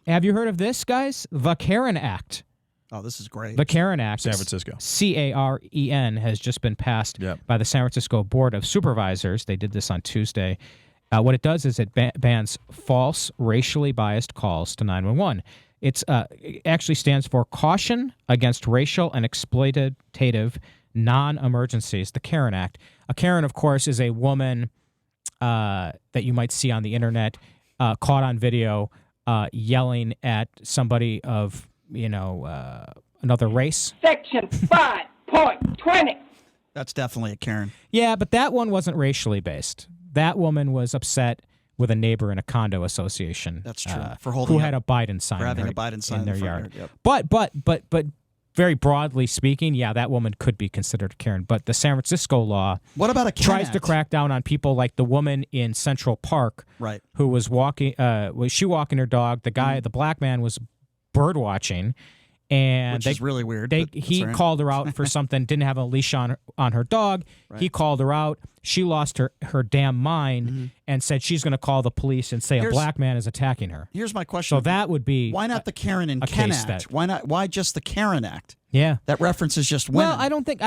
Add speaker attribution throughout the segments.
Speaker 1: Have you heard of this, guys? The CAREN Act.
Speaker 2: Oh, this is great.
Speaker 1: The CAREN Act,
Speaker 3: San Francisco.
Speaker 1: CAREN, has just been passed by the San Francisco Board of Supervisors. They did this on Tuesday. What it does is it bans false, racially biased calls to 911. It actually stands for Caution Against Racial and Exploitative Non-Emergencies, the CAREN Act. A Karen, of course, is a woman that you might see on the internet caught on video yelling at somebody of another race.
Speaker 4: Section 5.20.
Speaker 2: That's definitely a Karen.
Speaker 1: Yeah, but that one wasn't racially based. That woman was upset with a neighbor in a condo association.
Speaker 2: That's true. For holding
Speaker 1: who had a Biden sign,
Speaker 2: for having a Biden sign
Speaker 1: in their yard.
Speaker 2: Yep.
Speaker 1: But very broadly speaking, yeah, that woman could be considered a Karen. But the San Francisco law,
Speaker 2: what about a Karen
Speaker 1: tries
Speaker 2: Act?
Speaker 1: To crack down on people like the woman in Central Park,
Speaker 2: right?
Speaker 1: Who was walking, was she walking her dog? The guy, the black man, was bird watching. And
Speaker 2: which is really weird.
Speaker 1: He called her out for something, didn't have a leash on her dog. Right. He called her out. She lost her damn mind and said she's going to call the police and say a black man is attacking her.
Speaker 2: Here's my question.
Speaker 1: So that would be
Speaker 2: why not the Karen and Ken Act? Why just the CAREN Act?
Speaker 1: Yeah,
Speaker 2: that references just women.
Speaker 1: Well, I don't think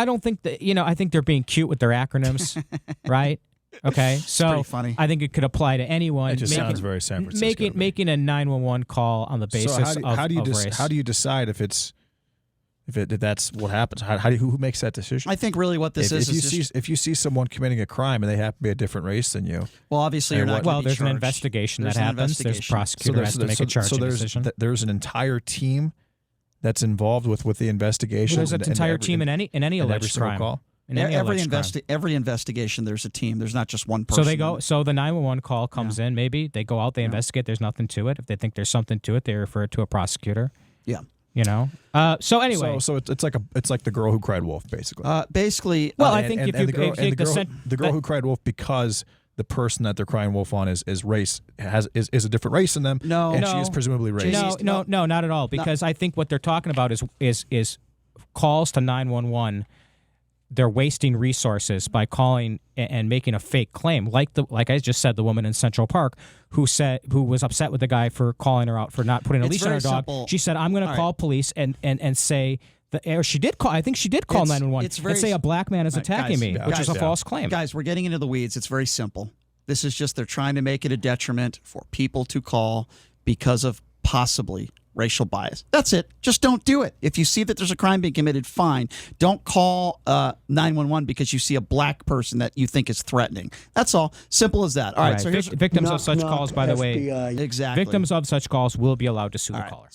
Speaker 1: that I think they're being cute with their acronyms, right? Okay, so
Speaker 2: funny.
Speaker 1: I think it could apply to anyone.
Speaker 3: It just sounds very San Francisco.
Speaker 1: Making a 911 call on the basis of race.
Speaker 3: How do you decide if that's what happens? Who makes that decision?
Speaker 2: I think really what this is
Speaker 3: if you see someone committing a crime and they happen to be a different race than you.
Speaker 2: Well, obviously you're not.
Speaker 1: Well, there's
Speaker 2: charged.
Speaker 1: an investigation that happens. There's a prosecutor has to make a charging decision.
Speaker 3: There's an entire team that's involved with the investigation.
Speaker 1: Well, there's an entire team in any alleged crime.
Speaker 3: Call.
Speaker 2: Every investigation, there's a team. There's not just one person.
Speaker 1: So the 911 call comes in. Maybe they go out, they investigate. There's nothing to it. If they think there's something to it, they refer it to a prosecutor.
Speaker 2: Yeah.
Speaker 1: So anyway,
Speaker 3: so it's like the girl who cried wolf, basically.
Speaker 1: Well, I think
Speaker 3: the girl who cried wolf because the person that they're crying wolf on is race is a different race than them. She is presumably racist.
Speaker 1: No, not at all. Because I think what they're talking about is calls to 911. They're wasting resources by calling and making a fake claim, like I just said, the woman in Central Park who was upset with the guy for calling her out for not putting a leash on her dog.
Speaker 2: Simple.
Speaker 1: She said, "I'm going to call police and say." Or she did call. I think she did call 911 and say a black man is attacking me, which is a false claim.
Speaker 2: Guys, we're getting into the weeds. It's very simple. This is just they're trying to make it a detriment for people to call because of possibly racial bias. That's it. Just don't do it. If you see that there's a crime being committed, fine. Don't call 911 because you see a black person that you think is threatening. That's all. Simple as that. All right. So
Speaker 1: victims of such calls, by the way,
Speaker 2: exactly.
Speaker 1: victims of such calls will be allowed to sue the caller.